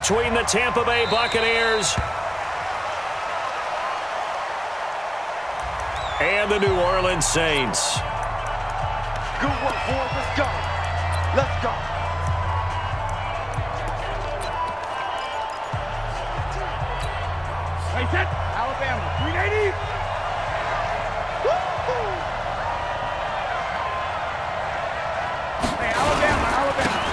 between the Tampa Bay Buccaneers and the New Orleans Saints. Good work, boys. Let's go. Let's go. Hey, set. Alabama, 380. Hey, Alabama.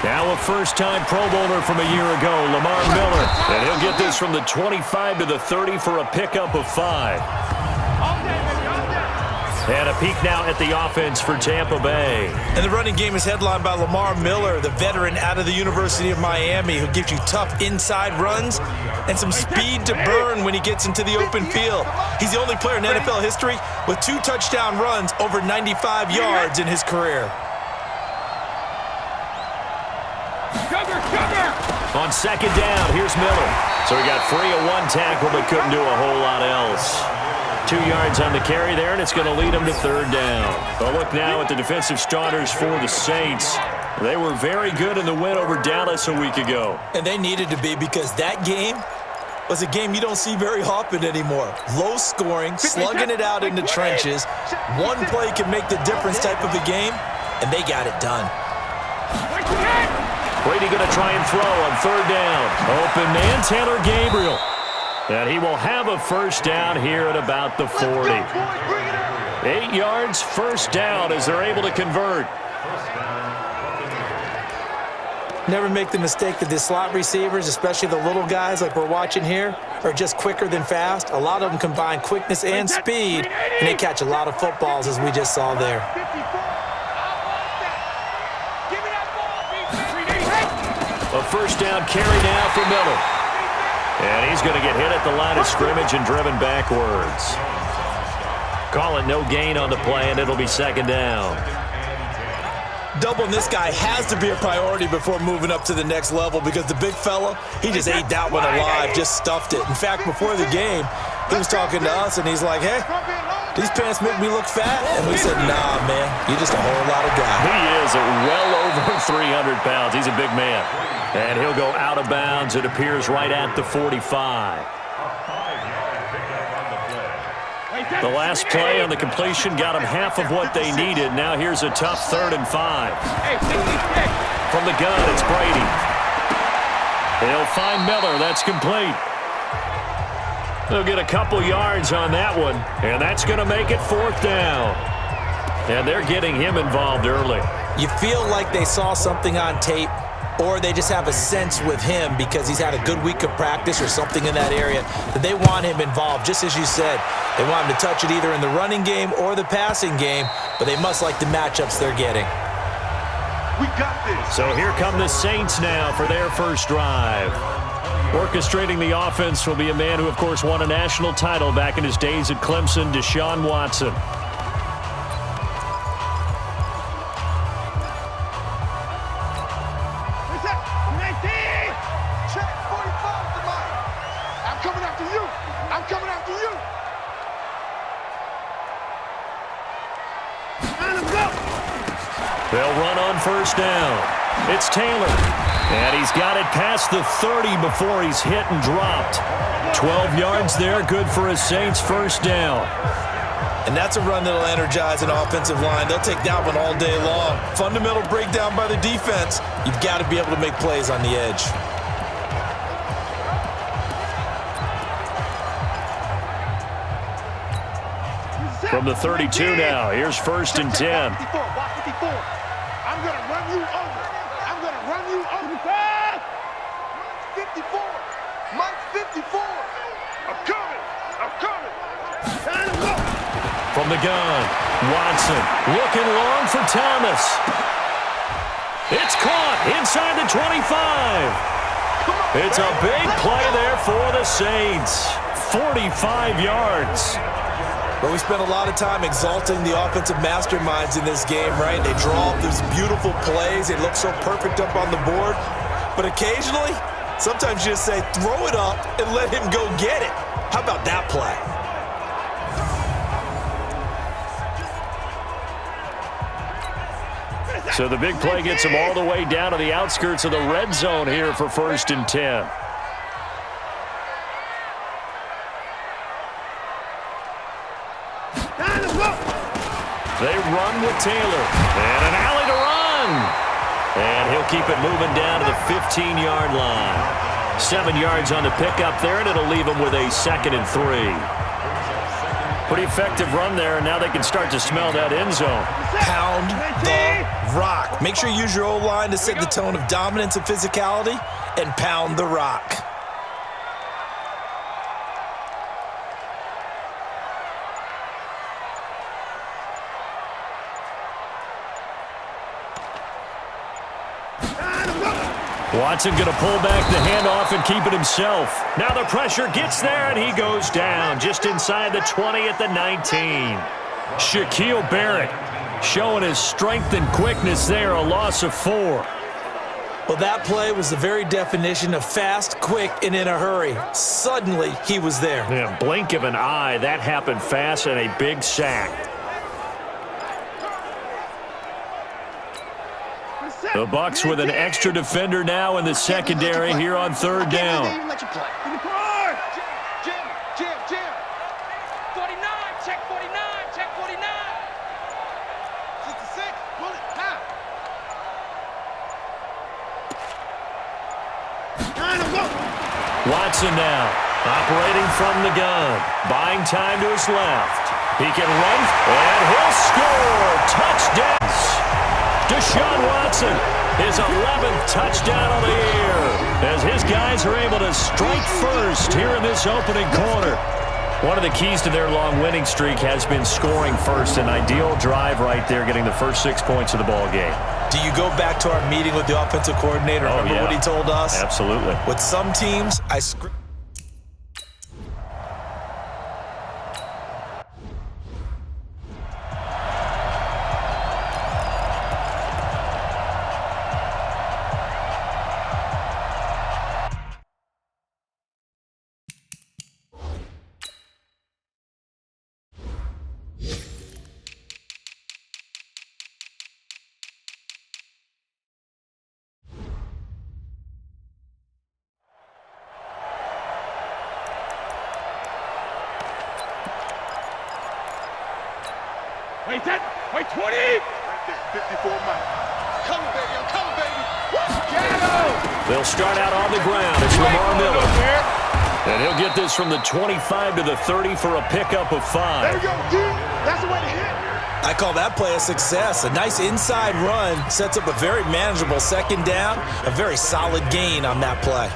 Now a first-time Pro Bowler from a year ago, Lamar Miller. And he'll get this from the 25 to the 30 for a pickup of 5. And a peek now at the offense for Tampa Bay. And the running game is headlined by Lamar Miller, the veteran out of the University of Miami, who gives you tough inside runs and some speed to burn when he gets into the open field. He's the only player in NFL history with 2 touchdown runs over 95 yards in his career. On second down, here's Miller. So he got free of 1 tackle but couldn't do a whole lot else. 2 yards on the carry there, and it's going to lead him to third down. A look now at the defensive starters for the Saints. They were very good in the win over Dallas a week ago. And they needed to be, because that game was a game you don't see very often anymore. Low scoring, slugging it out in the trenches. One play can make the difference type of a game, and they got it done. Brady going to try and throw on third down. Open man, Taylor Gabriel. And he will have a first down here at about the 40. 8 yards, first down as they're able to convert. Never make the mistake that the slot receivers, especially the little guys like we're watching here, are just quicker than fast. A lot of them combine quickness and speed, and they catch a lot of footballs, as we just saw there. A first down carry now for Miller. And he's going to get hit at the line of scrimmage and driven backwards. Call it no gain on the play, and it'll be second down. Doubling this guy has to be a priority before moving up to the next level, because the big fella, he just ate that one alive, just stuffed it. In fact, before the game, he was talking to us, and he's like, hey, these pants make me look fat. And we said, nah, man, you're just a whole lot of guy. He is well over 300 pounds. He's a big man. And he'll go out of bounds, it appears, right at the 45. The last play on the completion got them half of what they needed. Now here's a tough 3rd and 5. From the gun, it's Brady. They'll find Miller. That's complete. They'll get a couple yards on that one, and that's going to make it 4th down. And they're getting him involved early. You feel like they saw something on tape, or they just have a sense with him because he's had a good week of practice or something in that area that they want him involved. Just as you said, they want him to touch it either in the running game or the passing game, but they must like the matchups they're getting. We got this. So here come the Saints now for their first drive. Orchestrating the offense will be a man who, of course, won a national title back in his days at Clemson, Deshaun Watson. They'll run on first down. It's Taylor. And he's got it past the 30 before he's hit and dropped. 12 yards there, good for a Saints first down. And that's a run that'll energize an offensive line. They'll take that one all day long. Fundamental breakdown by the defense. You've got to be able to make plays on the edge. From the 32 now, here's 1st and 10. I'm going to run you over. I'm going to run you over. 54. Mike's 54. I'm coming. I'm coming. From the gun, Watson looking long for Thomas. It's caught inside the 25. It's a big play there for the Saints. 45 yards. But we spent a lot of time exalting the offensive masterminds in this game, right? They draw up these beautiful plays. They look so perfect up on the board. But occasionally, sometimes you just say, throw it up and let him go get it. How about that play? So the big play gets him all the way down to the outskirts of the red zone here for 1st and 10. They run with Taylor. And an alley to run. And he'll keep it moving down to the 15-yard line. 7 yards on the pickup there, and it'll leave them with a 2nd and 3. Pretty effective run there, and now they can start to smell that end zone. Pound the rock. Make sure you use your O-line to set the tone of dominance and physicality, and pound the rock. Watson going to pull back the handoff and keep it himself. Now the pressure gets there, and he goes down just inside the 20 at the 19. Shaquille Barrett showing his strength and quickness there, a loss of 4. Well, that play was the very definition of fast, quick, and in a hurry. Suddenly, he was there. Yeah, blink of an eye, that happened fast, and a big sack. The Bucs with an extra defender now in the secondary here on 3rd down. Jim. 49, check 49, check 49. 66, pull it, now. Watson now, operating from the gun, buying time to his left. He can run, and he'll score. Touchdowns. Deshaun Watson, his 11th touchdown of the year, as his guys are able to strike first here in this opening quarter. One of the keys to their long winning streak has been scoring first. An ideal drive right there, getting the first 6 points of the ball game. Do you go back to our meeting with the offensive coordinator? Remember what he told us? Absolutely. With some teams, Wait, 20. 54 miles. Come on, baby. I'm coming, baby. They'll start out on the ground. It's Lamar Miller. And he'll get this from the 25 to the 30 for a pickup of 5. There we go, dude. That's the way to hit. I call that play a success. A nice inside run sets up a very manageable 2nd down. A very solid gain on that play.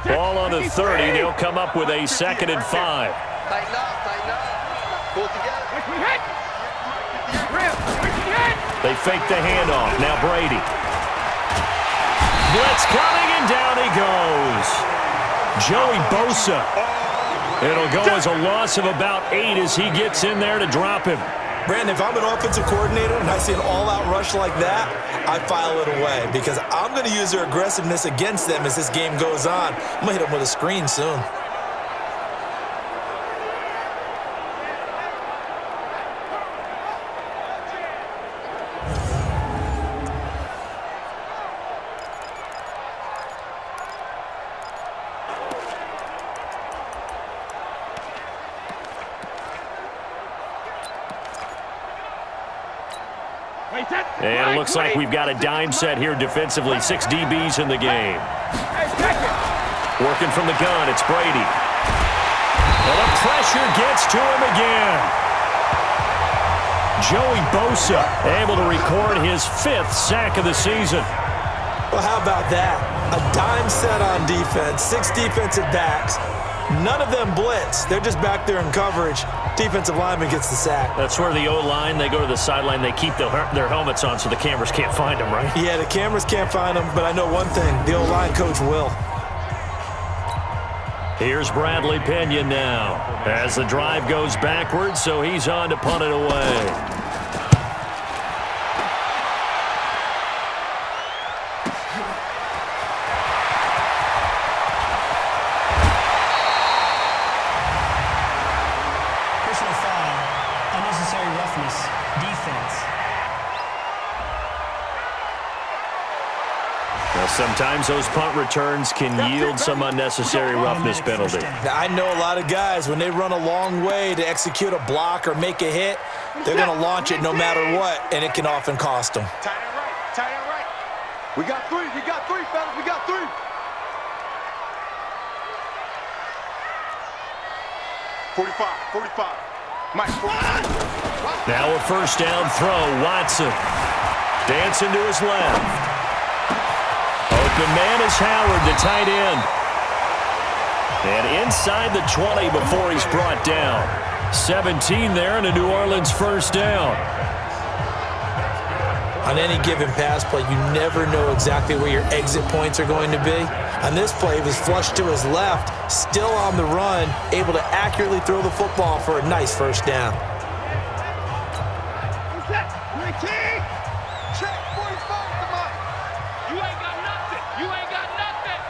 Ball on the 30. They'll come up with a 2nd and 5. Tighten up. Pull it together. They fake the handoff. Now Brady. Blitz coming, and down he goes. Joey Bosa. It'll go as a loss of about 8 as he gets in there to drop him. Brandon, if I'm an offensive coordinator and I see an all-out rush like that, I file it away because I'm going to use their aggressiveness against them as this game goes on. I'm going to hit them with a screen soon. And it looks like we've got a dime set here defensively. 6 DBs in the game. Working from the gun, it's Brady. And the pressure gets to him again. Joey Bosa able to record his 5th sack of the season. Well, how about that? A dime set on defense, 6 defensive backs. None of them blitz. They're just back there in coverage. Defensive lineman gets the sack. That's where the O-line, they go to the sideline, they keep their helmets on so the cameras can't find them, right? Yeah, the cameras can't find them, but I know one thing. The O-line coach will. Here's Bradley Pena now as the drive goes backwards, so he's on to punt it away. Sometimes those punt returns can yield some unnecessary roughness penalty. Now, I know a lot of guys, when they run a long way to execute a block or make a hit, they're going to launch it no matter what, and it can often cost them. Tight end right, tight end right. We got three, fellas, we got three. 45. Mike, 45. Now a first down throw, Watson. Dancing to his left. Open man is Howard, the tight end. And inside the 20 before he's brought down. 17 there and a New Orleans first down. On any given pass play, you never know exactly where your exit points are going to be. On this play, he was flushed to his left, still on the run, able to accurately throw the football for a nice first down. Check 45 to Mike. You ain't got nothing. You ain't got nothing.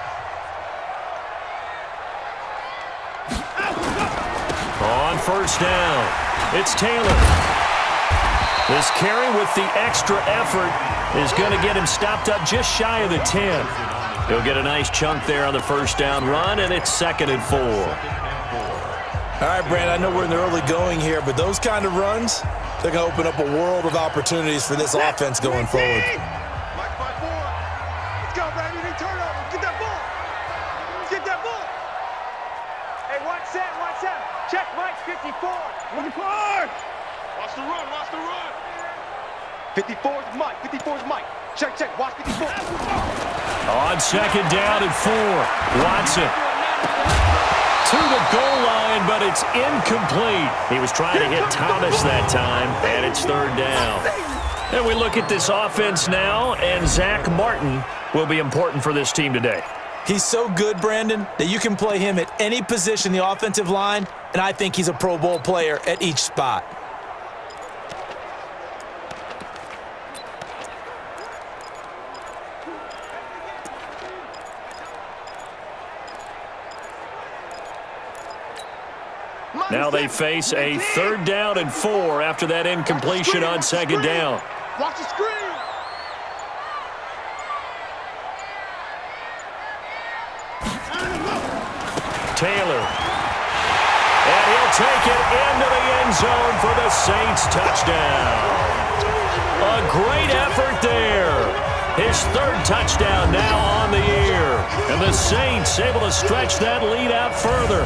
On first down, it's Taylor. This carry with the extra effort is going to get him stopped up just shy of the 10. He'll get a nice chunk there on the first down run, and it's 2nd and 4. All right, Brand, I know we're in the early going here, but those kind of runs, they're going to open up a world of opportunities for this offense going forward. Mike 5-4. Let's go, baby. They turn over. Get that ball. Get that ball. Hey, watch that. Check Mike 54. Looking hard. Watch the run. 54's Mike. Check. Watch 54. On second down and 4, Watson. To the goal line, but it's incomplete. He was trying to hit Thomas that time, and it's 3rd down. And we look at this offense now, and Zach Martin will be important for this team today. He's so good, Brandon, that you can play him at any position in the offensive line, and I think he's a Pro Bowl player at each spot. Now they face a 3rd down and 4 after that incompletion on 2nd down. Watch the screen. Taylor. And he'll take it into the end zone for the Saints touchdown. A great effort there. His 3rd touchdown now on the year. And the Saints able to stretch that lead out further.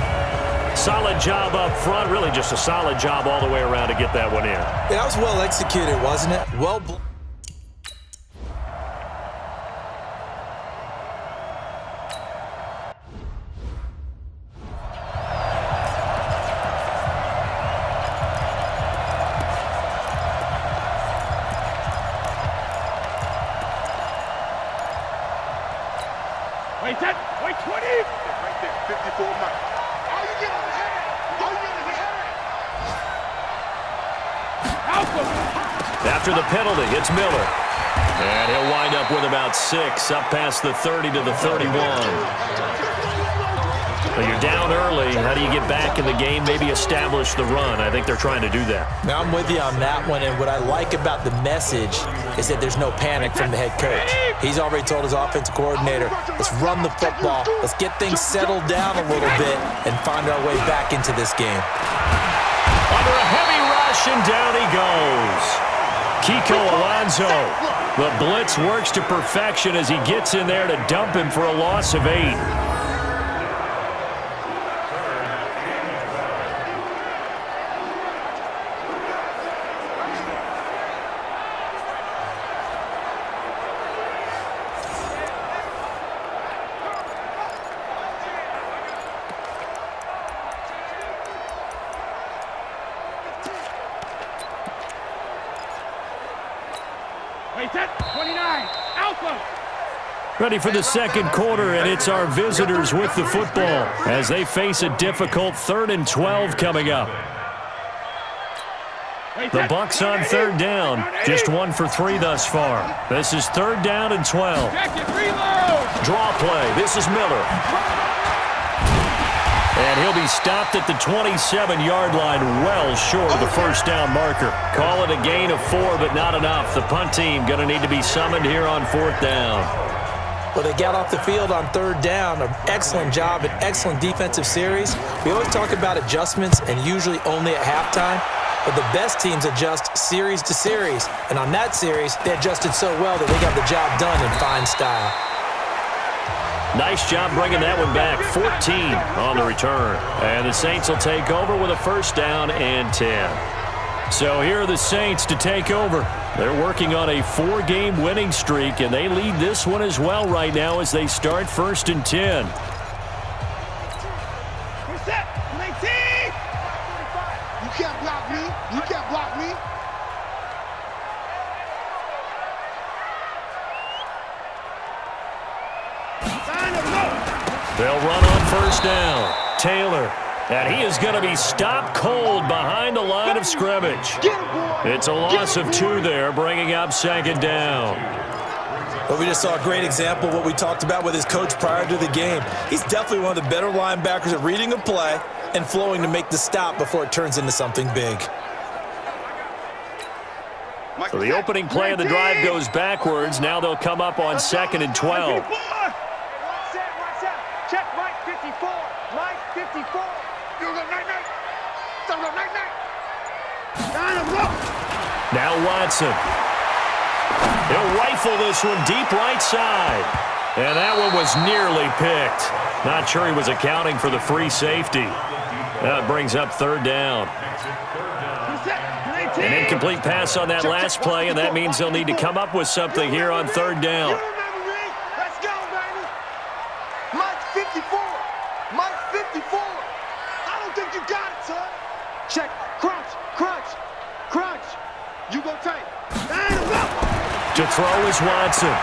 Solid job up front, really just a solid job all the way around to get that one in. Yeah, that was well executed, wasn't it? Well. Wait, 20. Right there, 54 Mike. After the penalty, it's Miller. And he'll wind up with about 6, up past the 30 to the 31. Well, you're down early. How do you get back in the game, maybe establish the run? I think they're trying to do that. Now, I'm with you on that one, and what I like about the message is that there's no panic from the head coach. He's already told his offensive coordinator, let's run the football, let's get things settled down a little bit and find our way back into this game. Under a heavy rush, and down he goes. Kiko Alonso. The blitz works to perfection as he gets in there to dump him for a loss of 8. Wait, 29. Alpha. Ready for the second quarter, and it's our visitors with the football as they face a difficult 3rd and 12 coming up. The Bucs on 3rd down, just 1 for 3 thus far. This is 3rd down and 12. Draw play. This is Miller. And he'll be stopped at the 27-yard line, well short of the first down marker. Call it a gain of 4, but not enough. The punt team going to need to be summoned here on 4th down. Well, they got off the field on third down. An excellent job, an excellent defensive series. We always talk about adjustments and usually only at halftime. But the best teams adjust series to series. And on that series, they adjusted so well that they got the job done in fine style. Nice job bringing that one back. 14 on the return. And the Saints will take over with a first down and 10. So here are the Saints to take over. They're working on a 4-game winning streak, and they lead this one as well right now as they start first and 10. You can't block me. You can't block me. They'll run on first down. Taylor. And he is going to be stopped cold behind the line of scrimmage. It's a loss of 2 there, bringing up second down. But we just saw a great example of what we talked about with his coach prior to the game. He's definitely one of the better linebackers at reading a play and flowing to make the stop before it turns into something big. So the opening play of the drive goes backwards. Now they'll come up on second and 12. Check Mike 54. Mike 54. Now Watson. He'll rifle this one deep right side. And that one was nearly picked. Not sure he was accounting for the free safety. That brings up third down. An incomplete pass on that last play, and that means they'll need to come up with something here on third down. Let's go, baby. Mike 54. Mike 54. I don't think you got it, son. Check. Crunch. Crunch. Crunch. You go take. To throw is Watson.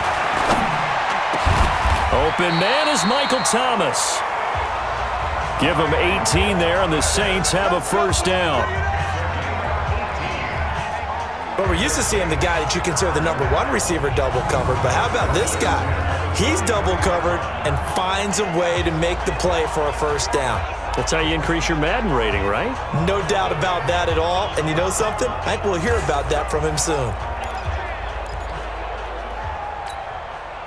Open man is Michael Thomas. Give him 18 there, and the Saints have a first down. But we're used to seeing the guy that you consider the number 1 receiver double covered. But how about this guy? He's double covered and finds a way to make the play for a first down. That's how you increase your Madden rating, right? No doubt about that at all. And you know something? I think we'll hear about that from him soon.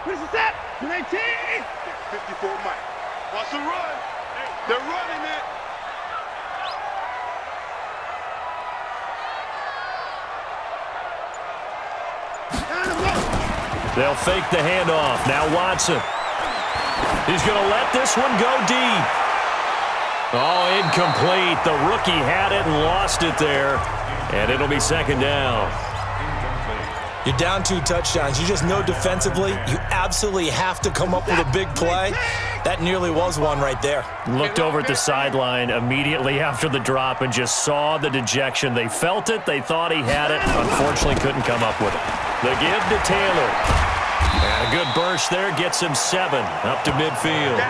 This is that. 54 Mike. Wants to run. They're running it. They'll fake the handoff. Now Watson. He's going to let this one go deep. Oh, incomplete. The rookie had it and lost it there. And it'll be second down. You're down 2 touchdowns. You just know defensively you absolutely have to come up with a big play. That nearly was one right there. Looked over at the sideline immediately after the drop and just saw the dejection. They felt it. They thought he had it. Unfortunately, couldn't come up with it. The give to Taylor. And a good burst there gets him 7 up to midfield.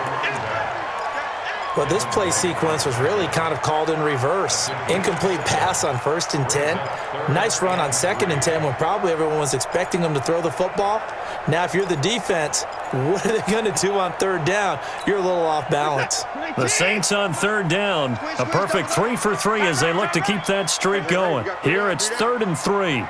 Well, this play sequence was really kind of called in reverse. Incomplete pass on first and 10. Nice run on second and 10 when probably everyone was expecting him to throw the football. Now, if you're the defense, what are they going to do on third down? You're a little off balance. The Saints on third down. A perfect 3 for 3 as they look to keep that streak going. Here it's 3rd and 3.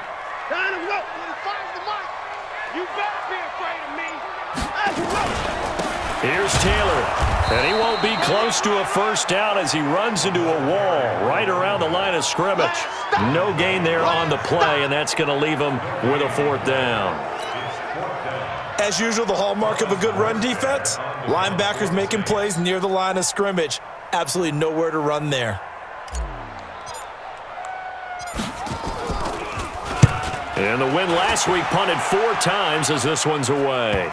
Here's Taylor. And he won't be close to a first down as he runs into a wall right around the line of scrimmage. No gain there on the play, and that's going to leave him with a 4th down. As usual, the hallmark of a good run defense, linebackers making plays near the line of scrimmage. Absolutely nowhere to run there. And the win last week punted 4 times as this one's away.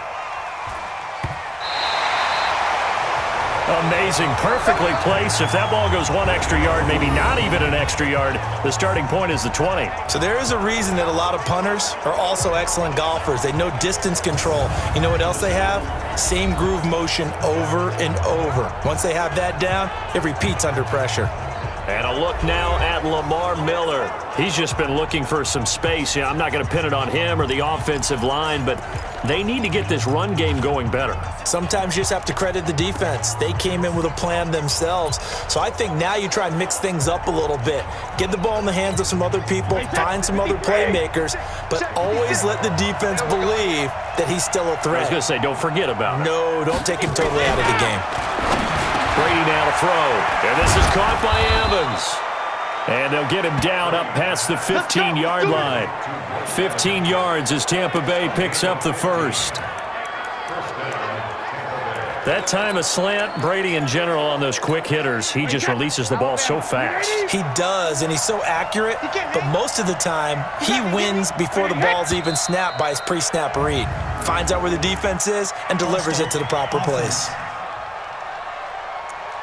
Amazing, perfectly placed. If that ball goes 1 extra yard, maybe not even an extra yard, the starting point is the 20. So there is a reason that a lot of punters are also excellent golfers. They know distance control. You know what else they have? Same groove motion over and over. Once they have that down, it repeats under pressure. And a look now at Lamar Miller. He's just been looking for some space. I'm not going to pin it on him or the offensive line, but they need to get this run game going better. Sometimes you just have to credit the defense. They came in with a plan themselves. So I think now you try and mix things up a little bit. Get the ball in the hands of some other people, find some other playmakers, but always let the defense believe that he's still a threat. I was going to say, don't forget about it. No, don't take him totally out of the game. Brady now to throw. And this is caught by Evans. And they'll get him down up past the 15-yard line. 15 yards as Tampa Bay picks up the first. That time a slant, Brady in general on those quick hitters, he just releases the ball so fast. He does, and he's so accurate, but most of the time he wins before the ball's even snapped by his pre-snap read. Finds out where the defense is and delivers it to the proper place.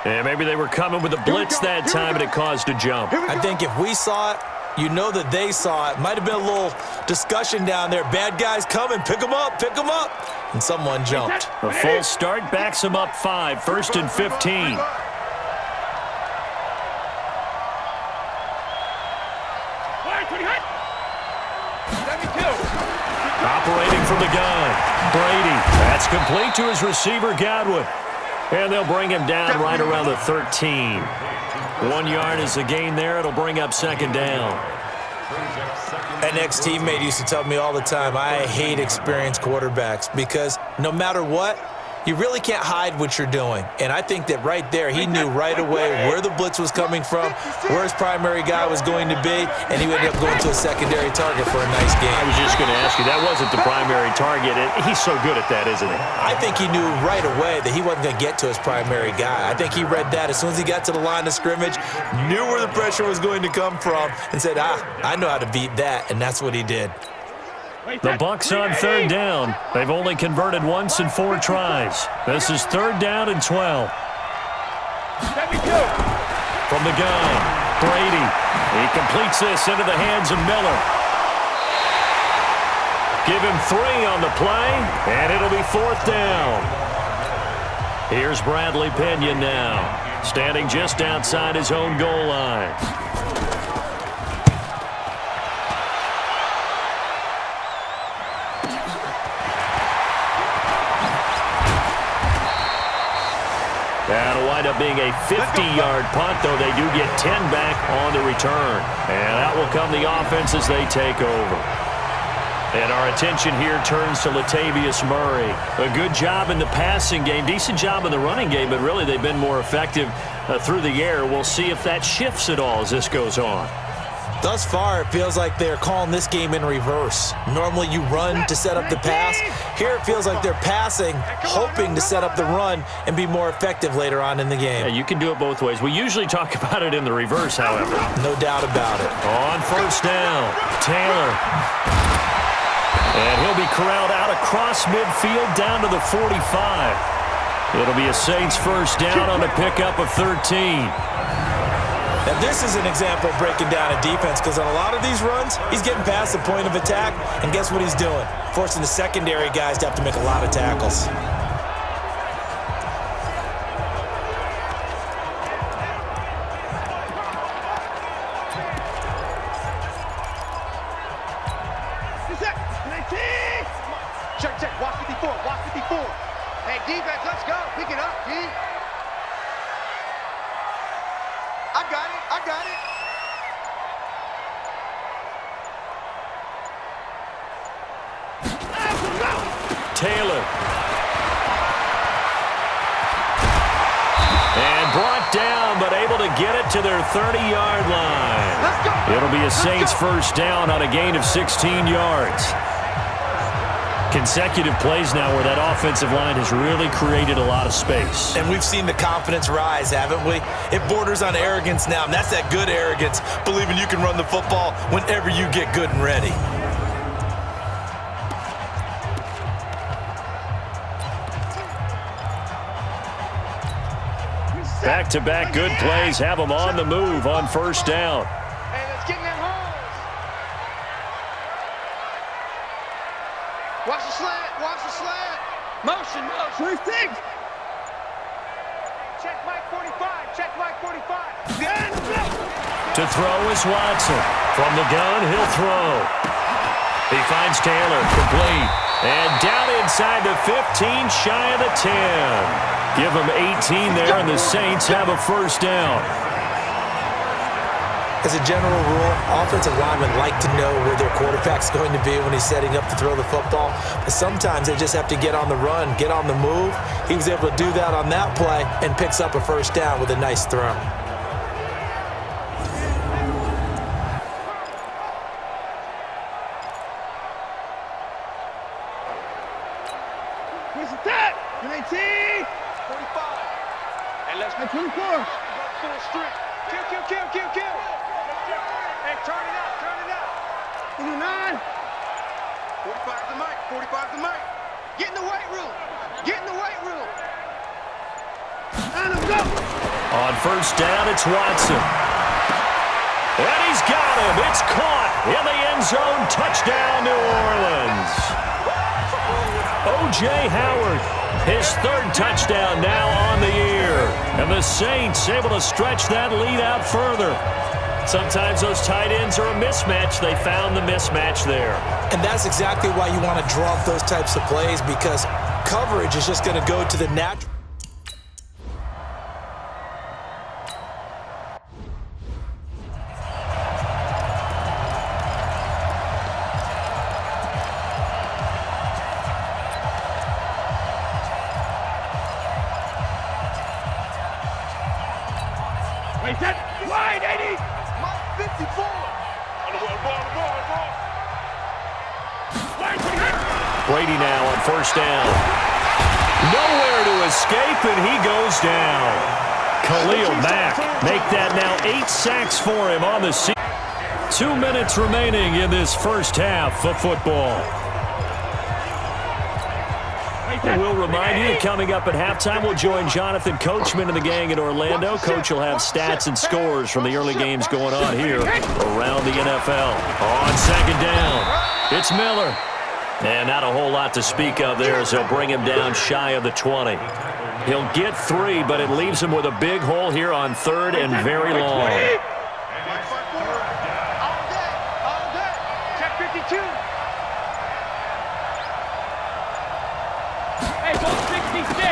And maybe they were coming with a blitz that time and it caused a jump. I think if we saw it, you know that they saw it. Might have been a little discussion down there. Bad guys coming, pick them up, pick them up. And someone jumped. A full start backs him up 5, 1st and 15. Operating from the gun, Brady. That's complete to his receiver, Godwin. And they'll bring him down right around the 13. 1 yard is the gain there. It'll bring up 2nd down. An ex-teammate used to tell me all the time, I hate experienced quarterbacks because no matter what, you really can't hide what you're doing. And I think that right there, he knew right away where the blitz was coming from, where his primary guy was going to be, and he ended up going to a secondary target for a nice game. I was just going to ask you, that wasn't the primary target. He's so good at that, isn't he? I think he knew right away that he wasn't going to get to his primary guy. I think he read that as soon as he got to the line of scrimmage, knew where the pressure was going to come from, and said, I know how to beat that, and that's what he did. The Bucs on 3rd down. They've only converted once in 4 tries. This is 3rd down and 12. From the gun, Brady. He completes this into the hands of Miller. Give him 3 on the play, and it'll be 4th down. Here's Bradley Pinion now, standing just outside his own goal line. That'll wind up being a 50-yard punt, though they do get 10 back on the return. And that will come the offense as they take over. And our attention here turns to Latavius Murray. A good job in the passing game, decent job in the running game, but really they've been more effective through the air. We'll see if that shifts at all as this goes on. Thus far, it feels like they're calling this game in reverse. Normally you run to set up the pass. Here it feels like they're passing, hoping to set up the run and be more effective later on in the game. Yeah, you can do it both ways. We usually talk about it in the reverse, however. No doubt about it. On 1st down, Taylor. And he'll be corralled out across midfield down to the 45. It'll be a Saints 1st down on a pickup of 13. Now, this is an example of breaking down a defense because on a lot of these runs, he's getting past the point of attack, and guess what he's doing? Forcing the secondary guys to have to make a lot of tackles. Check. Watch 54. Hey, defense, let's go. Pick it up, D. I got it. Taylor. And brought down, but able to get it to their 30-yard line. It'll be a Saints 1st down on a gain of 16 yards. Consecutive plays now where that offensive line has really created a lot of space. And we've seen the confidence rise, haven't we? It borders on arrogance now, and that's that good arrogance, believing you can run the football whenever you get good and ready. Back-to-back good plays have them on the move on 1st down. Hey, let's get in that holes. Watch the slant. Motion. 36. Check Mike 45. Check Mike 45. To throw is Watson. From the gun, he'll throw. He finds Taylor, complete. And down inside the 15, shy of the 10. Give him 18 there, and the Saints have a first down. As a general rule, offensive linemen like to know where their quarterback's going to be when he's setting up to throw the football. But sometimes they just have to get on the run, get on the move. He was able to do that on that play and picks up a first down with a nice throw. Where's the tap? 19. 45. And let's go 24. Full strength. Kill. Hey, turn it up. 29. 45 to Mike. 45 to Mike. Get in the weight room. And let's go. On first down, it's Watson. And he's got him. It's caught in the end zone. Touchdown, New Orleans. O.J. Howard, his third touchdown now on the year. And the Saints able to stretch that lead out further. Sometimes those tight ends are a mismatch. They found the mismatch there. And that's exactly why you want to draw up those types of plays, because coverage is just going to go to the natural. Wait, that wide, 80. Mike 54. On the ball. Brady now on first down. Nowhere to escape, and he goes down. Khalil Mack make that now 8 sacks for him on the season. 2 minutes remaining in this first half of football. We'll remind you, coming up at halftime, we'll join Jonathan Coachman and the gang in Orlando. Coach will have stats and scores from the early games going on here around the NFL. On second down, it's Miller. And not a whole lot to speak of there as they'll bring him down shy of the 20. He'll get 3, but it leaves him with a big hole here on third and very long. Check 52.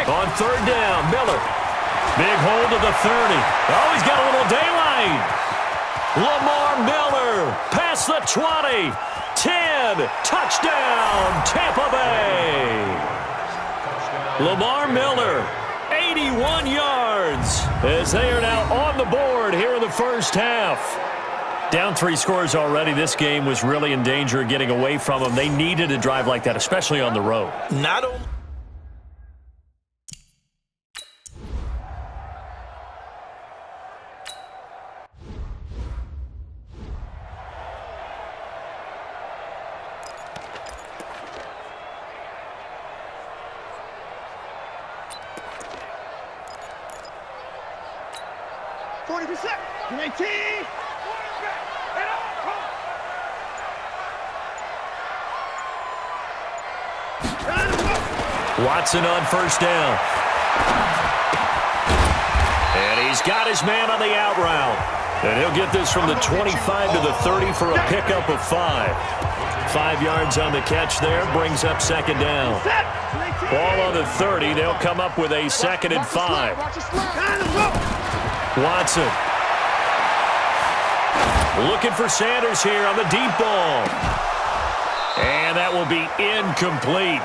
On third down, Miller. Big hold to the 30. Oh, he's got a little daylight. Lamar Miller past the 20. 10. Touchdown, Tampa Bay. Lamar Miller, 81 yards, as they are now on the board here in the first half. Down 3 scores already. This game was really in danger of getting away from them. They needed a drive like that, especially on the road. Not only Watson on first down. And he's got his man on the out route. And he'll get this from the 25 to the 30 for a pickup of 5. 5 yards on the catch there, brings up second down. Ball on the 30, they'll come up with a second and 5. Watson. Looking for Sanders here on the deep ball. And that will be incomplete.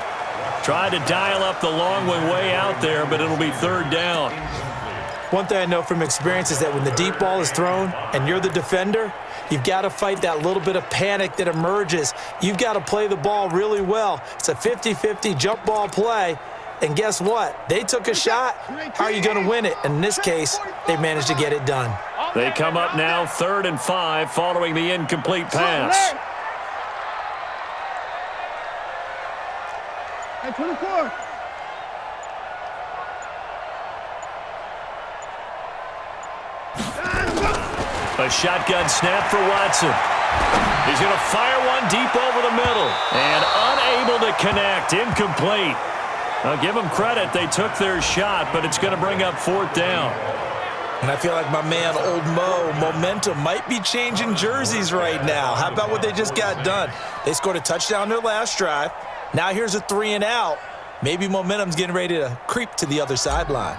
Tried to dial up the long one way out there, but it'll be third down. One thing I know from experience is that when the deep ball is thrown and you're the defender, you've got to fight that little bit of panic that emerges. You've got to play the ball really well. It's a 50-50 jump ball play, and guess what? They took a shot. How are you going to win it? And in this case, they managed to get it done. They come up now third and 5 following the incomplete pass. Hey, 24. A shotgun snap for Watson. He's going to fire one deep over the middle. And unable to connect. Incomplete. I'll give them credit. They took their shot, but it's going to bring up fourth down. And I feel like my man, Old Mo, momentum might be changing jerseys right now. How about what they just got done? They scored a touchdown their last drive. Now here's a 3 and out. Maybe momentum's getting ready to creep to the other sideline.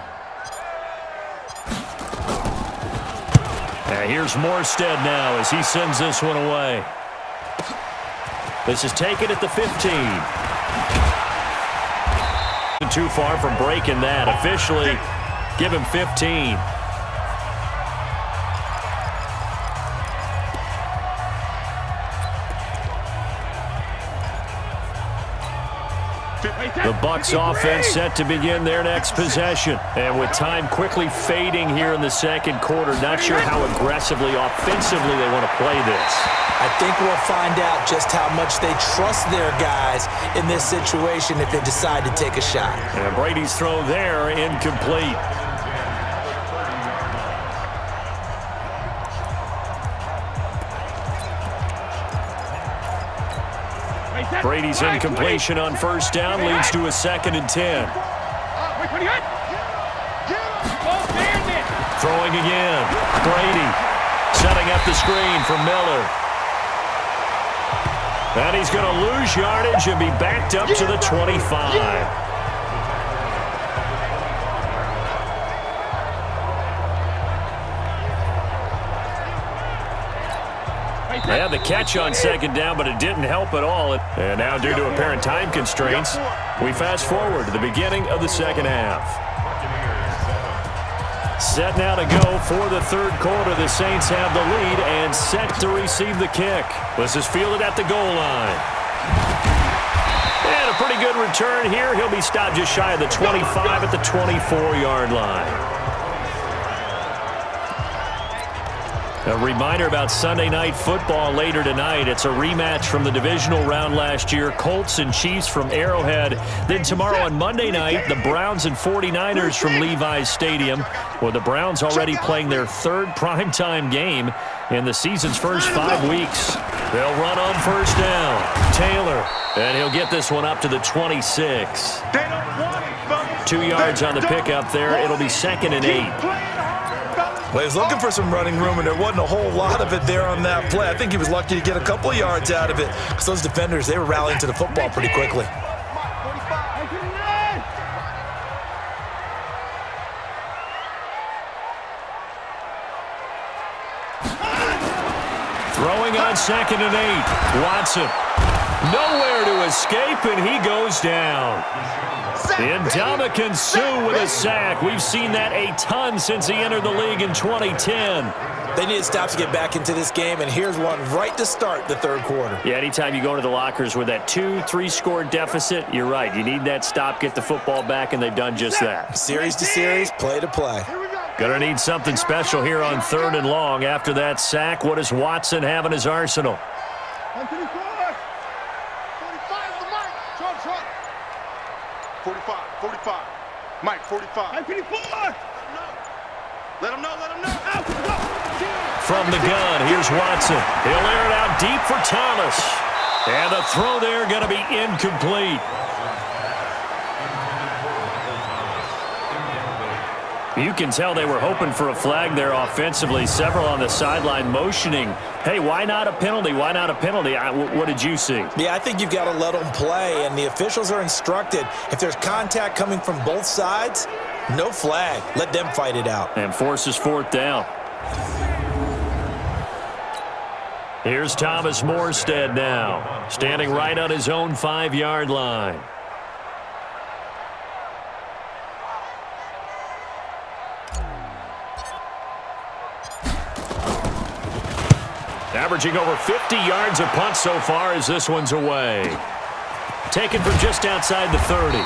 And here's Morstead now as he sends this one away. This is taken at the 15. Too far from breaking that. Officially, give him 15. The Bucs offense set to begin their next possession. And with time quickly fading here in the second quarter, not sure how aggressively, offensively they want to play this. I think we'll find out just how much they trust their guys in this situation if they decide to take a shot. And Brady's throw there, incomplete. Brady's incompletion on first down leads to a 2nd and 10. Throwing again. Brady setting up the screen for Miller. And he's going to lose yardage and be backed up to the 25. They had the catch on second down, but it didn't help at all. And now, due to apparent time constraints, we fast forward to the beginning of the second half. Set now to go for the third quarter. The Saints have the lead and set to receive the kick. This is fielded at the goal line. And a pretty good return here. He'll be stopped just shy of the 25 at the 24-yard line. A reminder about Sunday Night Football later tonight. It's a rematch from the divisional round last year. Colts and Chiefs from Arrowhead. Then tomorrow on Monday night, the Browns and 49ers from Levi's Stadium, with the Browns already playing their third primetime game in the season's first 5 weeks. They'll run on first down. Taylor, and he'll get this one up to the 26. 2 yards on the pickup there. It'll be 2nd and 8. Well, he was looking for some running room, and there wasn't a whole lot of it there on that play. I think he was lucky to get a couple of yards out of it because those defenders, they were rallying to the football pretty quickly. Throwing on 2nd and 8. Watson. Nowhere to escape, and he goes down. Ndamukong Suh with a sack. We've seen that a ton since he entered the league in 2010. They need to stop to get back into this game, and here's one right to start the third quarter. Yeah, anytime you go into the lockers with that 2-3 score deficit, you're right. You need that stop, get the football back, and they've done just that. Series to series, play to play. Gonna need something special here on 3rd and long. After that sack, what does Watson have in his arsenal? 45. Mike, 45. I'm 54. Let him know. From the gun, here's Watson. He'll air it out deep for Thomas. And the throw there going to be incomplete. You can tell they were hoping for a flag there offensively. Several on the sideline motioning, hey, why not a penalty? Why not a penalty? What did you see? Yeah, I think you've got to let them play, and the officials are instructed. If there's contact coming from both sides, no flag. Let them fight it out. And forces 4th down. Here's Thomas Morstead now, standing right on his own 5-yard line. Averaging over 50 yards a punt so far as this one's away. Taken from just outside the 30.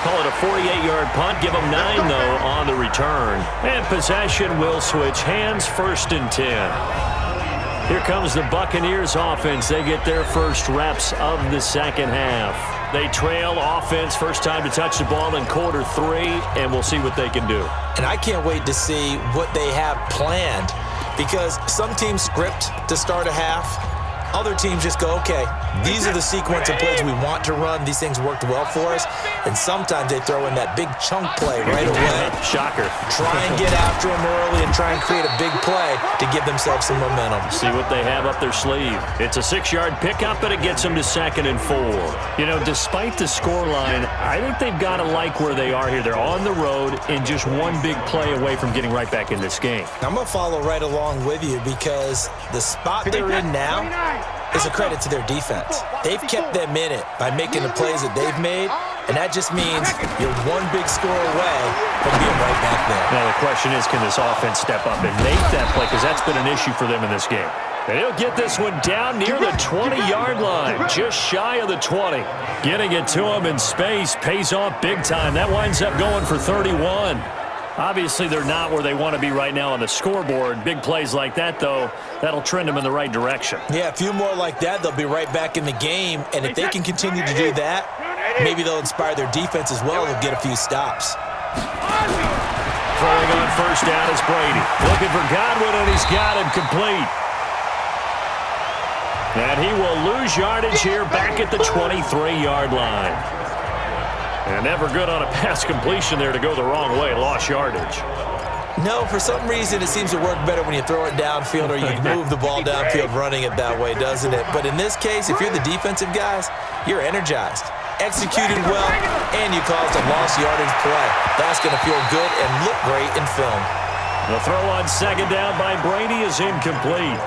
Call it a 48-yard punt. Give them 9, though, on the return. And possession will switch hands, 1st and 10. Here comes the Buccaneers offense. They get their first reps of the second half. They trail offense, first time to touch the ball in quarter 3, and we'll see what they can do. And I can't wait to see what they have planned, because some teams script to start a half. Other teams just go, okay, these are the sequence of plays we want to run. These things worked well for us. And sometimes they throw in that big chunk play right away. Shocker. Try and get after them early and try and create a big play to give themselves some momentum. See what they have up their sleeve. It's a 6-yard pickup, and it gets them to 2nd and 4. You know, despite the scoreline, I think they've got to like where they are here. They're on the road and just one big play away from getting right back in this game. I'm going to follow right along with you because the spot they're in now is a credit to their defense. They've kept them in it by making the plays that they've made, and that just means you're one big score away from being right back there. Now the question is, can this offense step up and make that play? Because that's been an issue for them in this game. And he'll get this one down near the 20-yard line, just shy of the 20. Getting it to him in space pays off big time. That winds up going for 31. Obviously, they're not where they want to be right now on the scoreboard. Big plays like that, though, that'll trend them in the right direction. Yeah, a few more like that, they'll be right back in the game. And if they can continue to do that, maybe they'll inspire their defense as well. They'll get a few stops. Throwing on first down is Brady. Looking for Godwin, and he's got him complete. And he will lose yardage here back at the 23-yard line. And never good on a pass completion there to go the wrong way. Lost yardage. No, for some reason it seems to work better when you throw it downfield or you move the ball downfield running it that way, doesn't it? But in this case, if you're the defensive guys, you're energized, executed well, and you caused a lost yardage play. That's going to feel good and look great in film. The throw on second down by Brady is incomplete.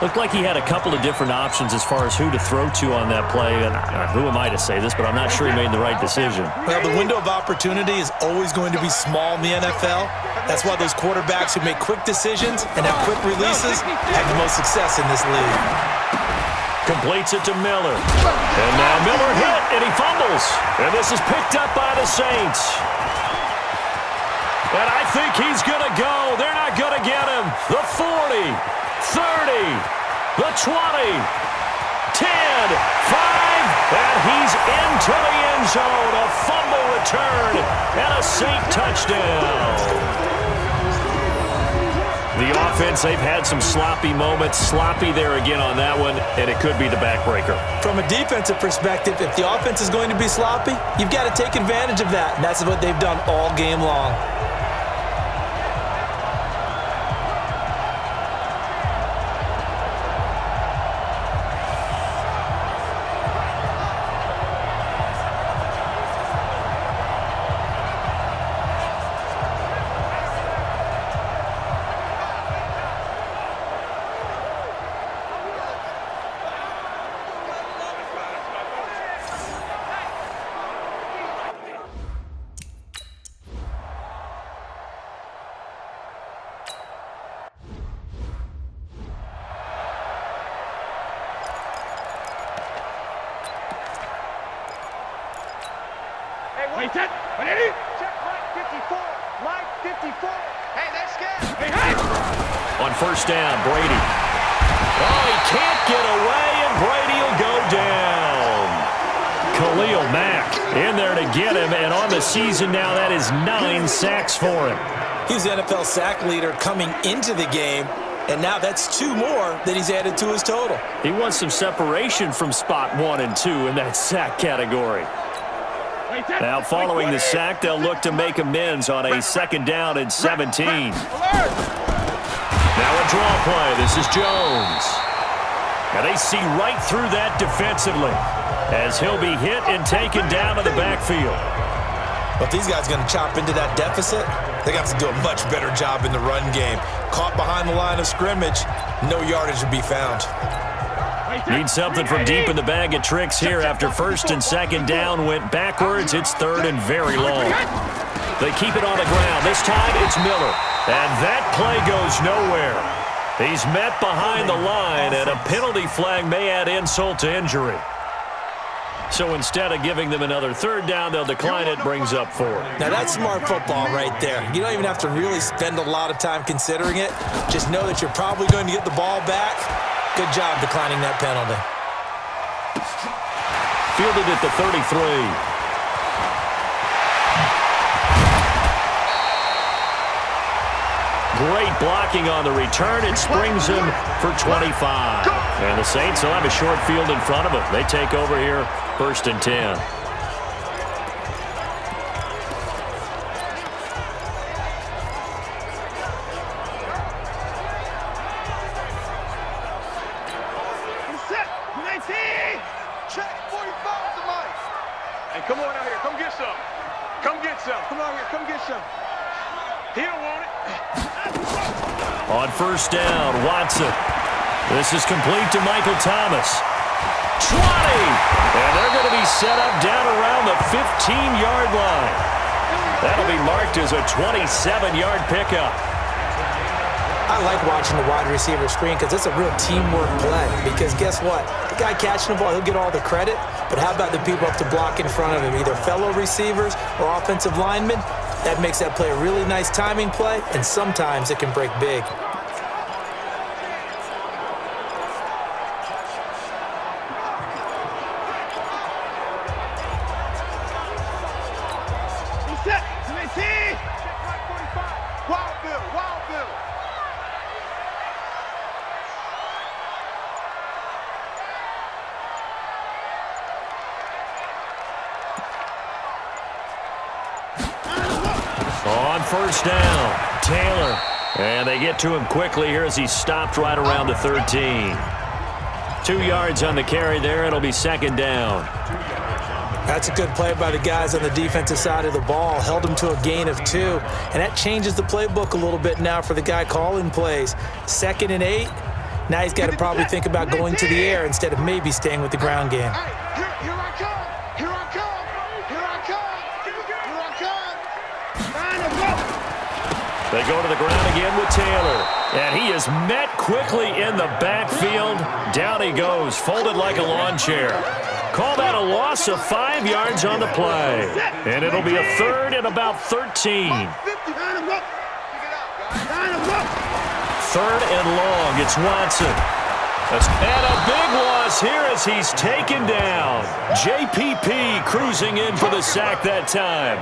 Looked like he had a couple of different options as far as who to throw to on that play. And who am I to say this, but I'm not sure he made the right decision. Well, the window of opportunity is always going to be small in the NFL. That's why those quarterbacks who make quick decisions and have quick releases have the most success in this league. Completes it to Miller. And now Miller hit, and he fumbles. And this is picked up by the Saints. And I think he's going to go. They're not going to get him. The 40. 30, the 20, 10, 5, and he's into the end zone. A fumble return and a Saint touchdown. The offense, they've had some sloppy moments. Sloppy there again on that one, and it could be the backbreaker. From a defensive perspective, if the offense is going to be sloppy, you've got to take advantage of that, and that's what they've done all game long. Wait, that. What did he? Check Mike 54. Mike 54. Hey, that's good. Hey, hey! On first down, Brady. Oh, he can't get away, and Brady will go down. Khalil Mack in there to get him, and on the season now, that is 9 sacks for him. He's the NFL sack leader coming into the game, and now that's 2 more that he's added to his total. He wants some separation from spot 1 and 2 in that sack category. Now, following the sack, they'll look to make amends on a second down and 17. Now a draw play. This is Jones. And they see right through that defensively as he'll be hit and taken down to the backfield. But if these guys are going to chop into that deficit, they got to do a much better job in the run game. Caught behind the line of scrimmage, no yardage to be found. Need something from deep in the bag of tricks here after first and second down went backwards. It's third and very long. They keep it on the ground. This time it's Miller. And that play goes nowhere. He's met behind the line, and a penalty flag may add insult to injury. So instead of giving them another third down, they'll decline it, brings up 4. Now that's smart football right there. You don't even have to really spend a lot of time considering it. Just know that you're probably going to get the ball back. Good job declining that penalty. Fielded at the 33. Great blocking on the return. It springs him for 25. And the Saints will have a short field in front of them. They take over here, 1st and 10. Check 45 to Mike. Hey, come on out here. Come get some. Come get some. Come on here. Come get some. He don't want it. On 1st down, Watson. This is complete to Michael Thomas. 20! And they're going to be set up down around the 15-yard line. That'll be marked as a 27-yard pickup. I like watching the wide receiver screen because it's a real teamwork play. Because guess what? The guy catching the ball, he'll get all the credit. But how about the people up to block in front of him, either fellow receivers or offensive linemen? That makes that play a really nice timing play, and sometimes it can break big. On 1st down, Taylor. And they get to him quickly here as he stopped right around the 13. 2 yards on the carry there. It'll be 2nd down. That's a good play by the guys on the defensive side of the ball. Held him to a gain of 2. And that changes the playbook a little bit now for the guy calling plays. 2nd and 8. Now he's got to probably think about going to the air instead of maybe staying with the ground game. Here I come. Here I come. Here I come. Here I come. They go to the ground again with Taylor. And he is met quickly in the backfield. Down he goes, folded like a lawn chair. Call that a loss of 5 yards on the play. And it'll be a 3rd and about 13. 3rd and long, it's Watson. And a big loss here as he's taken down. JPP cruising in for the sack that time.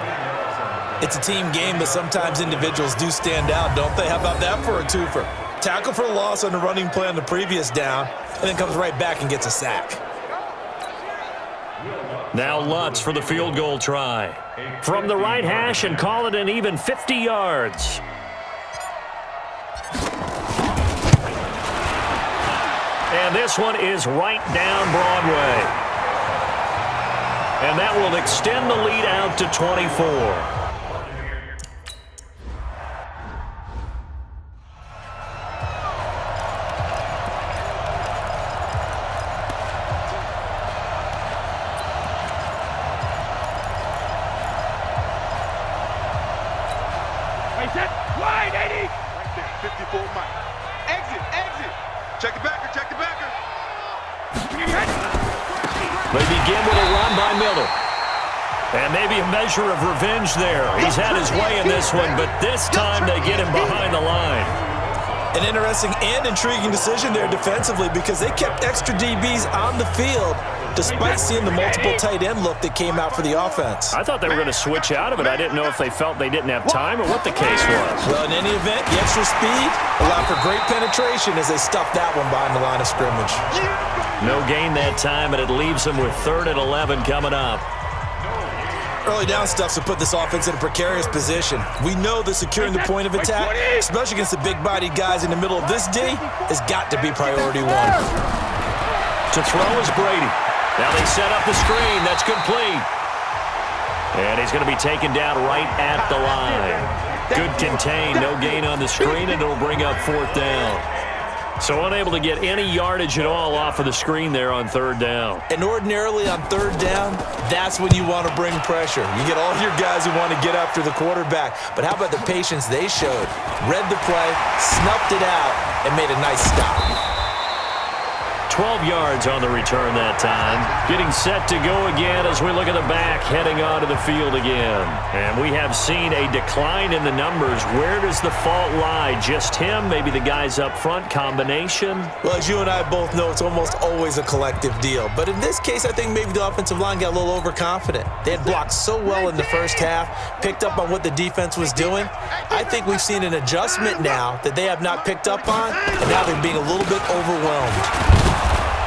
It's a team game, but sometimes individuals do stand out, don't they? How about that for a twofer? Tackle for a loss on the running play on the previous down, and then comes right back and gets a sack. Now Lutz for the field goal try. From the right hash and call it an even 50 yards. And this one is right down Broadway. And that will extend the lead out to 24. Wide 80. Right there, 54 Mike. Exit. Check the backer. They begin with a run by Miller. And maybe a measure of revenge there. He's had his way in this one, but this time they get him behind the line. An interesting and intriguing decision there defensively because they kept extra DBs on the field despite seeing the multiple tight end look that came out for the offense. I thought they were going to switch out of it. I didn't know if they felt they didn't have time or what the case was. Well, in any event, the extra speed allowed for great penetration as they stuffed that one behind the line of scrimmage. No gain that time, and it leaves them with 3rd and 11 coming up. Early down stuffs will put this offense in a precarious position. We know that securing the point of attack, especially against the big-bodied guys in the middle of this D, has got to be priority 1. To throw is Brady. Now they set up the screen. That's complete. And he's going to be taken down right at the line. Good contain. No gain on the screen, and it'll bring up 4th down. So unable to get any yardage at all off of the screen there on 3rd down. And ordinarily on 3rd down, that's when you want to bring pressure. You get all your guys who want to get after the quarterback. But how about the patience they showed? Read the play, snuffed it out, and made a nice stop. 12 yards on the return that time. Getting set to go again as we look at the back, heading onto the field again. And we have seen a decline in the numbers. Where does the fault lie? Just him? Maybe the guys up front? Combination? Well, as you and I both know, it's almost always a collective deal. But in this case, I think maybe the offensive line got a little overconfident. They had blocked so well in the first half, picked up on what the defense was doing. I think we've seen an adjustment now that they have not picked up on, and now they're being a little bit overwhelmed.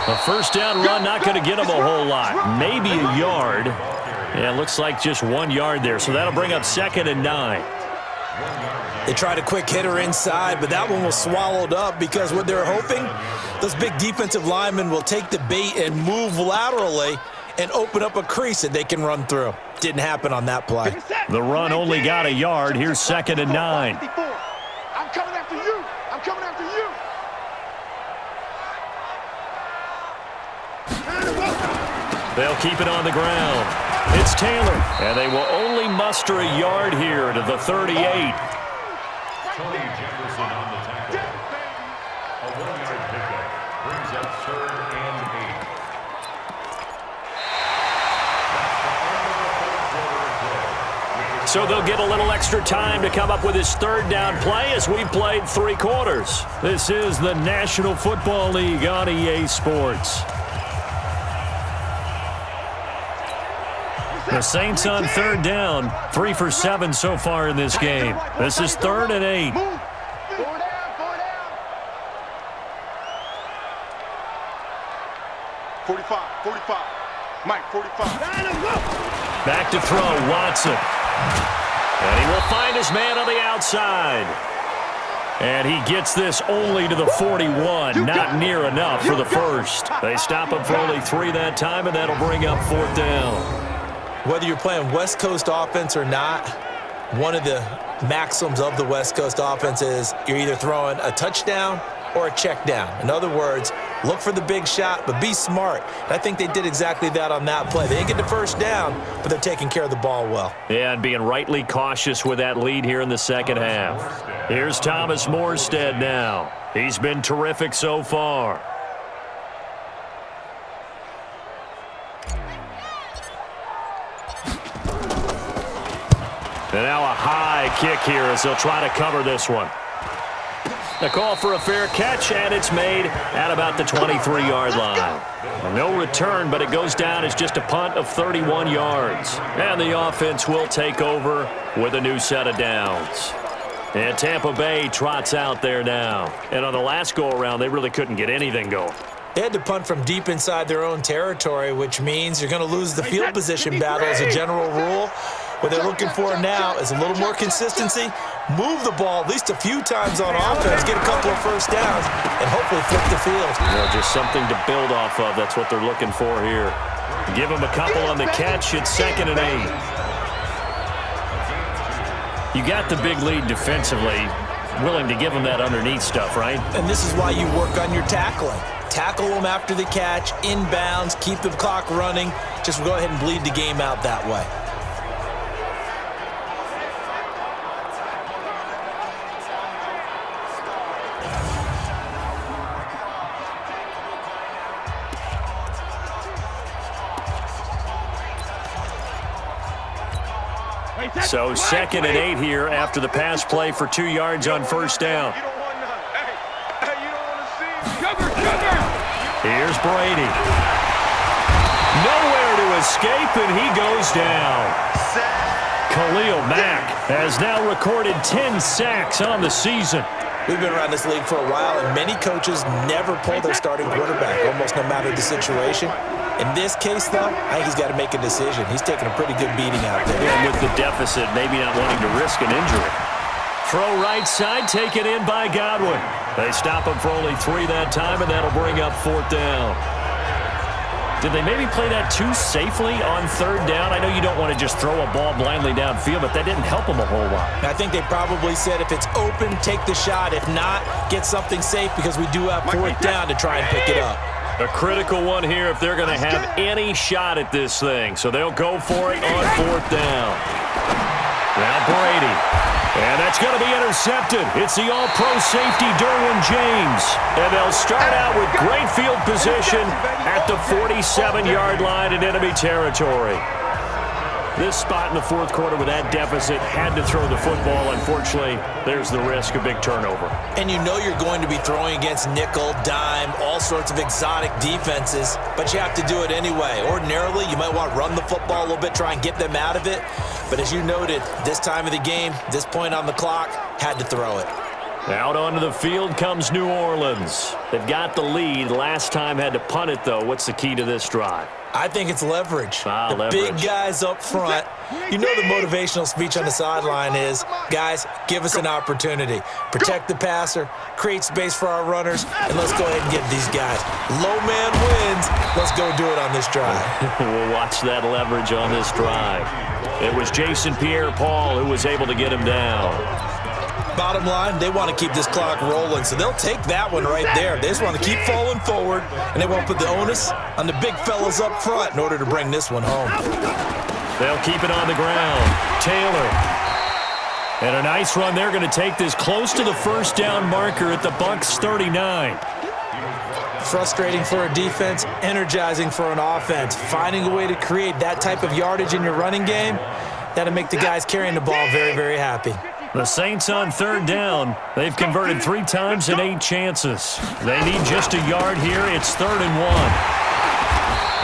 A first down run, not going to get them a whole lot. Maybe a yard. Yeah, it looks like just 1 yard there, so that'll bring up 2nd and 9. They tried a quick hitter inside, but that one was swallowed up because what they're hoping, those big defensive linemen will take the bait and move laterally and open up a crease that they can run through. Didn't happen on that play. The run only got a yard. Here's 2nd and 9. I'm coming after you. I'm coming after you. They'll keep it on the ground. It's Taylor, and they will only muster a yard here to the 38. Tony Jefferson on the tackle. A 1-yard pickup brings up 3rd and 8. So they'll get a little extra time to come up with his 3rd down play as we played 3 quarters. This is the National Football League on EA Sports. The Saints on 3rd down, 3 for 7 so far in this game. This is 3rd and 8. 45. Mike, 45. Back to throw, Watson. And he will find his man on the outside. And he gets this only to the 41, not near enough for the first. They stop him for only 3 that time, and that'll bring up 4th down. Whether you're playing West Coast offense or not, one of the maxims of the West Coast offense is you're either throwing a touchdown or a check down. In other words, look for the big shot, but be smart. And I think they did exactly that on that play. They didn't get the first down, but they're taking care of the ball well. Yeah, and being rightly cautious with that lead here in the second half. Here's Thomas Morstead now. He's been terrific so far. And now a high kick here as they'll try to cover this one. A call for a fair catch, and it's made at about the 23-yard line. No return, but it goes down as just a punt of 31 yards. And the offense will take over with a new set of downs. And Tampa Bay trots out there now. And on the last go-around, they really couldn't get anything going. They had to punt from deep inside their own territory, which means you're going to lose the field position battle as a general rule. What they're looking for now is a little more consistency, move the ball at least a few times on offense, get a couple of first downs, and hopefully flip the field. Well, just something to build off of. That's what they're looking for here. Give them a couple on the catch. It's 2nd and 8. You got the big lead defensively. Willing to give them that underneath stuff, right? And this is why you work on your tackling. Tackle them after the catch, inbounds, keep the clock running. Just go ahead and bleed the game out that way. So 2nd and 8 here after the pass play for 2 yards on first down. You don't want none. Hey, you don't want to see. Here's Brady. Nowhere to escape, and he goes down. Khalil Mack has now recorded 10 sacks on the season. We've been around this league for a while, and many coaches never pull their starting quarterback, almost no matter the situation. In this case, though, I think he's got to make a decision. He's taking a pretty good beating out there. And with the deficit, maybe not wanting to risk an injury. Throw right side, taken in by Godwin. They stop him for only 3 that time, and that'll bring up 4th down. Did they maybe play that too safely on 3rd down? I know you don't want to just throw a ball blindly downfield, but that didn't help them a whole lot. I think they probably said if it's open, take the shot. If not, get something safe because we do have 4th down to try and pick it up. A critical one here if they're going to have any shot at this thing. So they'll go for it on 4th down. Now Brady. And that's going to be intercepted. It's the all-pro safety, Derwin James. And they'll start out with great field position at the 47-yard line in enemy territory. This spot in the fourth quarter with that deficit, had to throw the football. Unfortunately, there's the risk of big turnover. And you know you're going to be throwing against nickel, dime, all sorts of exotic defenses, but you have to do it anyway. Ordinarily, you might want to run the football a little bit, try and get them out of it. But as you noted, this time of the game, this point on the clock, had to throw it. Out onto the field comes New Orleans. They've got the lead. Last time had to punt it, though. What's the key to this drive? I think it's leverage. Leverage. Big guys up front. You know the motivational speech on the sideline is, guys, give us an opportunity. Protect the passer, create space for our runners, and let's go ahead and get these guys. Low man wins. Let's go do it on this drive. We'll watch that leverage on this drive. It was Jason Pierre-Paul who was able to get him down. Bottom line, they want to keep this clock rolling, so they'll take that one right there. They just want to keep falling forward, and they won't put the onus on the big fellas up front in order to bring this one home. They'll keep it on the ground. Taylor. And a nice run. They're going to take this close to the first down marker at the Bucs 39. Frustrating for a defense, energizing for an offense. Finding a way to create that type of yardage in your running game, that'll make the guys carrying the ball very, very happy. The Saints on third down. They've converted 3 times in 8 chances. They need just a yard here. It's 3rd and 1.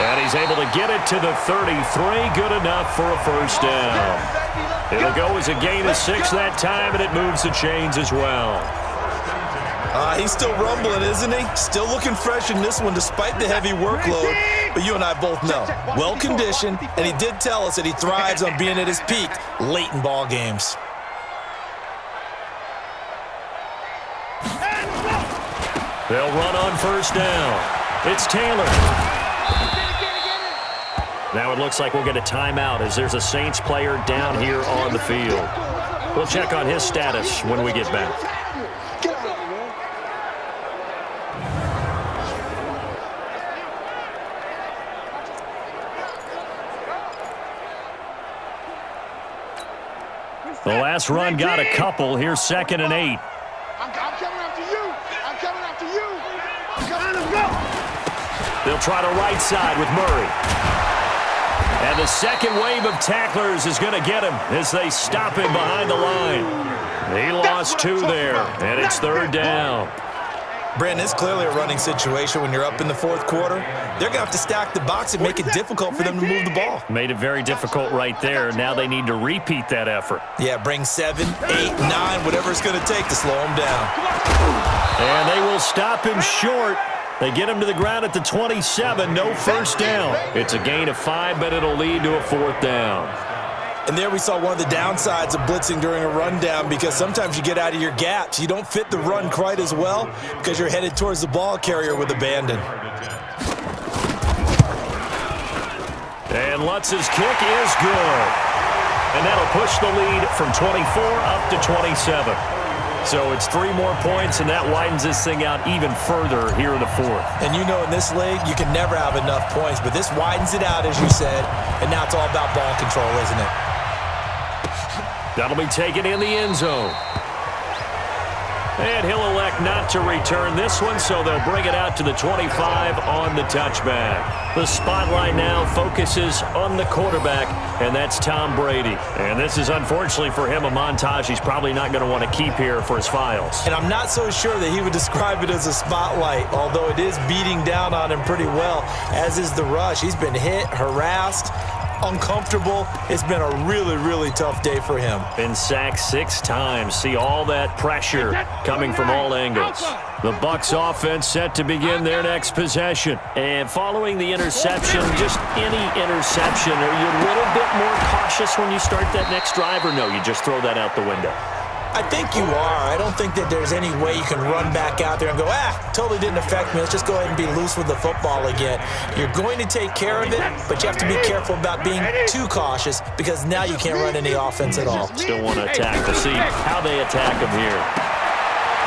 And he's able to get it to the 33. Good enough for a first down. It'll go as a gain of 6 that time, and it moves the chains as well. He's still rumbling, isn't he? Still looking fresh in this one despite the heavy workload. But you and I both know, well-conditioned, and he did tell us that he thrives on being at his peak late in ball games. They'll run on first down. It's Taylor. Now it looks like we'll get a timeout as there's a Saints player down here on the field. We'll check on his status when we get back. The last run got a couple. Here's 2nd and 8. I'm coming after you. I'm coming after you. I'm coming to go. They'll try to right side with Murray. And the second wave of tacklers is going to get him as they stop him behind the line. He lost 2 there, and it's 3rd down. Brandon, it's clearly a running situation when you're up in the fourth quarter. They're going to have to stack the box and make it difficult for them to move the ball. Made it very difficult right there. Now they need to repeat that effort. Yeah, bring 7, 8, 9, whatever it's going to take to slow him down. And they will stop him short. They get him to the ground at the 27. No first down. It's a gain of 5, but it'll lead to a 4th down. And there we saw one of the downsides of blitzing during a rundown, because sometimes you get out of your gaps. You don't fit the run quite as well because you're headed towards the ball carrier with abandon. And Lutz's kick is good. And that'll push the lead from 24 up to 27. So it's 3 more points, and that widens this thing out even further here in the 4th. And you know in this league, you can never have enough points, but this widens it out, as you said, and now it's all about ball control, isn't it? That'll be taken in the end zone. And he'll elect not to return this one, so they'll bring it out to the 25 on the touchback. The spotlight now focuses on the quarterback, and that's Tom Brady. And this is, unfortunately for him, a montage he's probably not going to want to keep here for his files. And I'm not so sure that he would describe it as a spotlight, although it is beating down on him pretty well, as is the rush. He's been hit, harassed, uncomfortable. It's been a really, really tough day for him. Been sacked 6 times. See all that pressure coming from all angles. The Bucs offense set to begin their next possession. And following the interception, just any interception, are you a little bit more cautious when you start that next drive, or no, you just throw that out the window? I think you are. I don't think that there's any way you can run back out there and go, totally didn't affect me. Let's just go ahead and be loose with the football again. You're going to take care of it, but you have to be careful about being too cautious, because now you can't run any offense at all. Still want to attack. We'll see how they attack him here.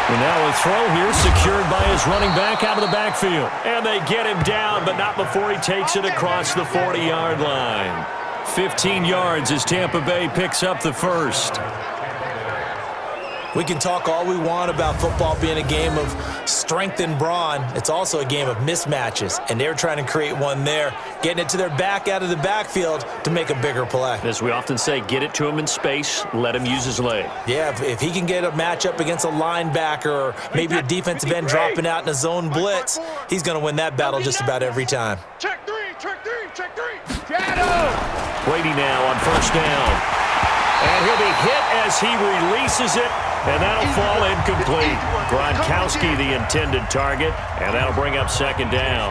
And now a throw here secured by his running back out of the backfield. And they get him down, but not before he takes it across the 40-yard line. 15 yards as Tampa Bay picks up the first. We can talk all we want about football being a game of strength and brawn. It's also a game of mismatches, and they're trying to create one there, getting it to their back out of the backfield to make a bigger play. As we often say, get it to him in space, let him use his leg. Yeah, if he can get a matchup against a linebacker or maybe a defensive end dropping out in a zone blitz, he's going to win that battle just about every time. Check three, check three, check three. Brady now on first down. And he'll be hit as he releases it, and that'll fall incomplete. Gronkowski, the intended target, and that'll bring up second down.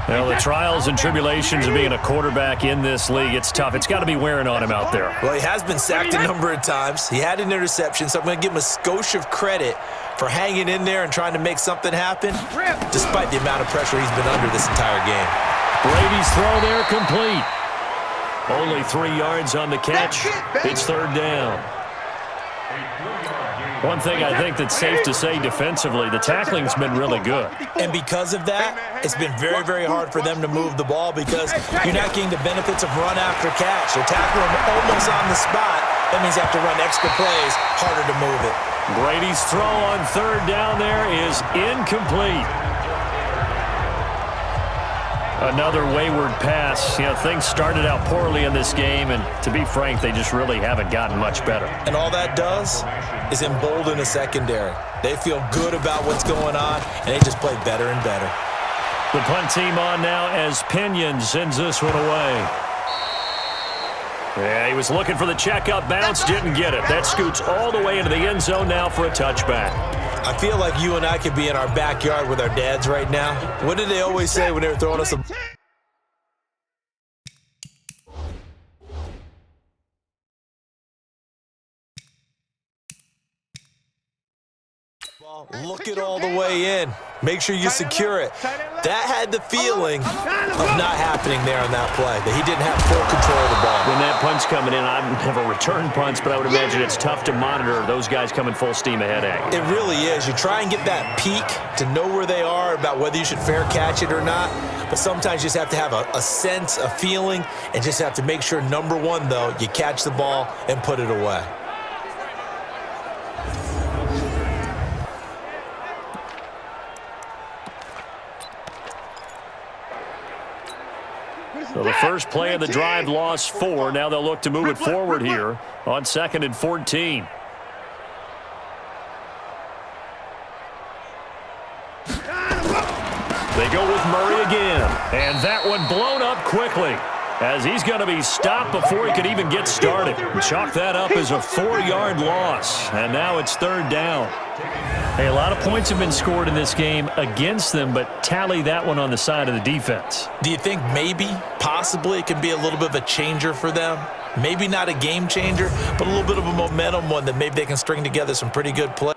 Well, the trials and tribulations of being a quarterback in this league, it's tough. It's got to be wearing on him out there. Well, he has been sacked a number of times. He had an interception, so I'm going to give him a skosh of credit for hanging in there and trying to make something happen, despite the amount of pressure he's been under this entire game. Brady's throw there complete. Only 3 yards on the catch. It's third down. One thing I think that's safe to say defensively, the tackling's been really good. And because of that, it's been very, very hard for them to move the ball because you're not getting the benefits of run after catch. They're tackling them almost on the spot. That means you have to run extra plays, harder to move it. Brady's throw on third down there is incomplete. Another wayward pass. You know, things started out poorly in this game, and to be frank, they just really haven't gotten much better. And all that does is embolden a secondary. They feel good about what's going on, and they just play better and better. The punt team on now as Pinion sends this one away. Yeah, he was looking for the checkup bounce, didn't get it. That scoots all the way into the end zone now for a touchback. I feel like you and I could be in our backyard with our dads right now. What did they always say when they were throwing us a ball? Look it all the way in. Make sure you secure it. That had the feeling of not happening there on that play, that he didn't have full control of the ball. When that punt's coming in, I've never returned punts, but I would imagine it's tough to monitor those guys coming full steam ahead at you. It really is. You try and get that peek to know where they are about whether you should fair catch it or not, but sometimes you just have to have a sense, a feeling, and just have to make sure, number one, though, you catch the ball and put it away. So the first play of the drive lost 4. Now they'll look to move it forward here on 2nd and 14. They go with Murray again. And that one blown up quickly as he's going to be stopped before he could even get started. Chalk that up as a 4-yard loss. And now it's third down. Hey, a lot of points have been scored in this game against them, but tally that one on the side of the defense. Do you think maybe, possibly, it can be a little bit of a changer for them? Maybe not a game changer, but a little bit of a momentum one that maybe they can string together some pretty good play.